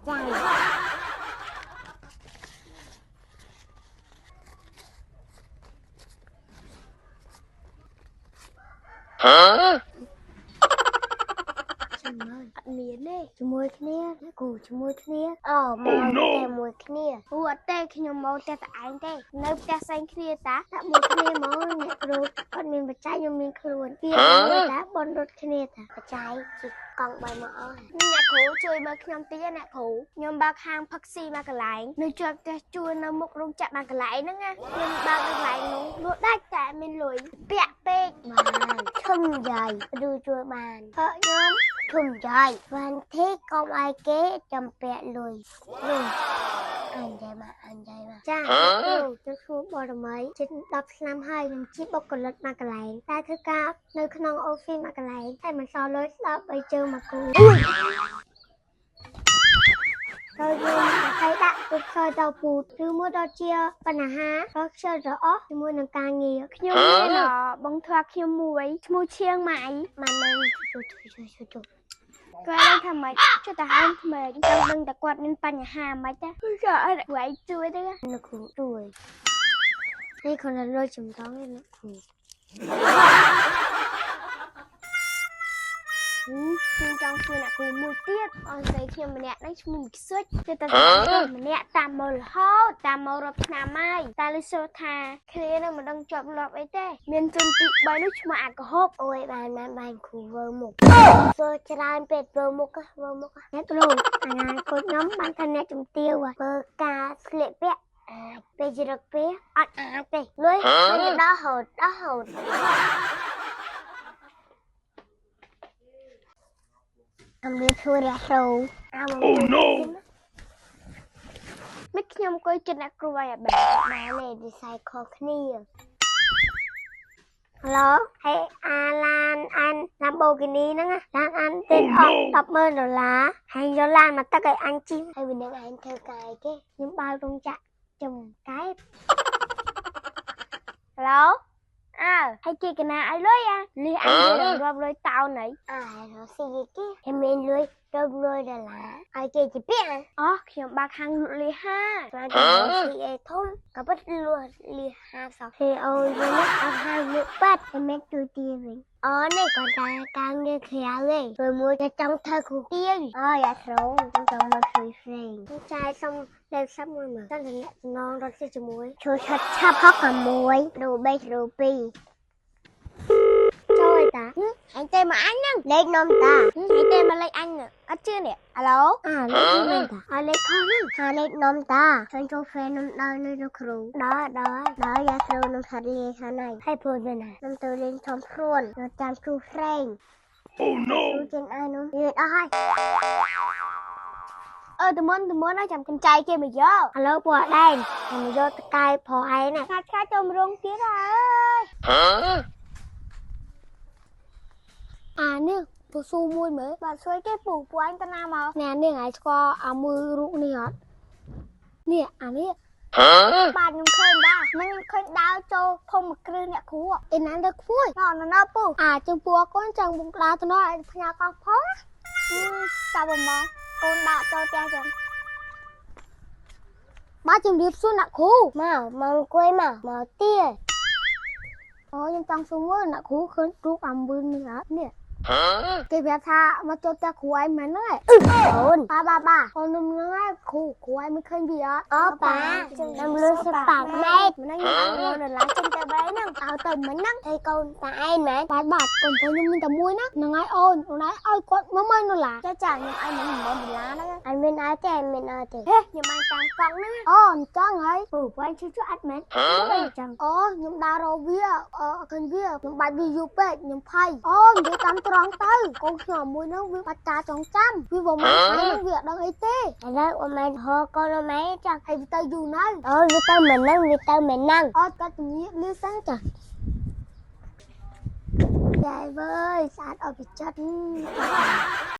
ใจฮะช่างมันเมียเน่ชมวยគ្នាណាគូชมวยគ្នាអូមកតែមួយគ្នាអូអត់ទេខ្ញុំមកតែតែឯងទេនៅផ្ទះផ្សេងគ្នាតាដាក់មួយគ្នាមកអ្នកគ្រូអត់មានបច្ច័យខ្ញុំមានខ្លួនពីមួយតាបនរត់គ្នាតាបច្ច័យជីកង់3មកអស់អ្នកគ្រូជួយមើលខ្ញុំតិចអ្នកគ្រូខ្ញុំបើកហាងផឹកស៊ីមកកន្លែងនៅជាប់ផ្ទះជួលនៅមុខរោងចក្រមកកន្លែងហ្នឹងណាខ្ញុំបើកកន្លែងនោះលក់ដាច់តែមានលុយពាក់ពេកបានឈឹងយាយดูជួយបានខ្ញុំធំយាយวันที่កុំឲ្យគេចំពាក់លុយអញយាយមកចាទៅធ្វើបរមីជិត10ឆ្នាំហើយខ្ញុំជីបុគ្គលិកមកកន្លែងតែធ្វើការនៅក្នុងអូហ្វីសមកកន្លែងតែមិនសល់លុយស្ដាប់ឲ្យជើងមកគូទៅយើងទៅដាក់ទុកខើទៅពូឬមួយដល់ជាបញ្ហារកខ្ជិលរអស់ជាមួយនឹងការងារខ្ញុំមានបងធ្លាប់ខ្ញុំមួយឈ្មោះឈៀងម៉ៃម៉ានឹងជួយគាត់ថាម៉េចចុះទៅហៅថ្មីចង់ដឹងតែគាត់មានបញ្ហាម៉េចទេគាត់អត់គួរជួយទេលោកគ្រូជួយនេះគាត់លុយចំតងនេះលោកគ្រូខ្ញុំចង់ជួយអ្នកគ្រូមួយទៀតអត់ស្អីខ្ញុំម្នាក់នេះឈ្មោះខ្សុចទៅតែម្នាក់តាមមករហូតតាមមករាប់ឆ្នាំហើយតែលឺសូថាគ្នានឹងមិនដឹងជាប់លាប់អីទេមានជនទី3នោះឈ្មោះអាកហូបអូយបានគ្រូវើមុខធ្វើច្រើនពេកវើមុខអ្នកគ្រូអាណាកូនខ្ញុំបានថាអ្នកជំទាវធ្វើការស្លៀកពាក់ពេលជិះរកពេលអត់អាចទេលុយដល់ហូតខ្ញុំធ្វើរះសូវOh no មិនខ្ញុំអង្គុយចិត្តអ្នកគ្រូឲ្យបាននេះ recycle គ្នាHello ហើយអាឡានអាន Lamborghini ហ្នឹងឡានអានទេអស់$10,000ហើយយកឡានមកទឹកឲ្យអញជិះហើយវានឹងឯងធ្វើកាយគេខ្ញុំបើករោងចក្រចំកែប Helloហើយគេកណាឲ្យលុយលីអញរាប់លុយតោនហើយរកស៊ីគេខ្ញុំមានលុយទៅលុយ$ឲ្យគេជាពាក់អូខ្ញុំបើកហាងលក់លីហាបានទៅស៊ីអេធំក៏ពិតលក់លីហាសោះហើយអូយវិញអត់ហាងលក់បាត់តែមិនជួយទីវិញអូនេះគាត់តែការងារក្រៅទេព្រោះមួយតែចង់ធ្វើគ្រូទាយអូយ៉ាស្រងចង់មកជួយផ្សេងចាយសុំលេខសាប់មួយមកតែអ្នកចំណងរត់ស៊ីជាមួយជួយឆាប់ហក6រូចូលតាអញទេមកអញហ្នឹងលេខនំតាអញទេមកលេខអញអត់ជឿនេះអាឡូលេខនេះតាឲ្យលេខខុសហ្នឹងលេខនំតាឃើញចូល friend នំដល់នៅលោកគ្រូដល់យ៉ាគ្រូនំខាត់លេខខាងនេះហើយព្រោះវាណានំទៅលេងធំព្រួននៅតាមគ្រូ friend Oh no គ្រូចិនឲ្យនំវាអស់ហើយតមន់ឲ្យចាំកញ្ចៃគេមកយកឥឡូវពួកដែនខ្ញុំយកតកែប្រុសឯណាខាត់ចូលរោងទៀតហើយនេះពូស៊ូមួយមើលបាទជួយគេពូអញតាណាមកនេះឯងស្គាល់អាមួយរូបនេះអត់នេះអានេះបាទខ្ញុំឃើញដែរមិនខ្ញុំឃើញដើរចូលភូមិគ្រឹះអ្នកគ្រូឯណាទៅខ្មួយណ៎ពូចំពោះកូនចឹងបងដើរទៅនោះឲ្យផ្ញើកោះផងតាមមកកូនដើរចូលផ្ទះចឹងបាទជំរាបសួរអ្នកគ្រូមកអង្គុយមកទៀតអូខ្ញុំចង់សួរមើលអ្នកគ្រូឃើញរូបអាមួយនេះអត់នេះគេប្រាប់ថាមកចូលផ្ទះគ្រូឯងមែនហ្នឹងអូនបាកូននឹងហ្នឹងគ្រូឯងមិនឃើញវាអត់អូប៉ាខ្ញុំលឺសិប៉ាម៉េតហ្នឹងខ្ញុំនៅឡានចេញទៅបែរហ្នឹងឲ្យទៅមិញហ្នឹងហើយកូនតាឯងមែនបាទកូនខ្ញុំមានតែមួយណាហ្នឹងហើយអូនឯងឲ្យគាត់$10,000ចាខ្ញុំឲ្យ$10,000ហ្នឹងអញមានឲ្យទេខ្ញុំឲ្យតាមកង់ហ្នឹងអូអញ្ចឹងហើយពូឯងជឿអត់មែនអញ្ចឹងអូខ្ញុំដើររកវាឃើញវាខ្ញុំបាច់វាយូរពេកខ្ញុំភ័យអូនិយាយតាមត្រង់ទៅកូនខ្ញុំមួយហ្នឹងវាបាច់ការចងចាំវាមិនហ្នឹងវាអត់ដឹងអីទេឥឡូវអមែនហៅកូនអមែនចាឲ្យវាទៅយូរណាស់អូវាទៅមិនហ្នឹងអត់គាត់ជំនាញលឺសិនចាយាយវើយស្អាតអត់ពីចិត្ត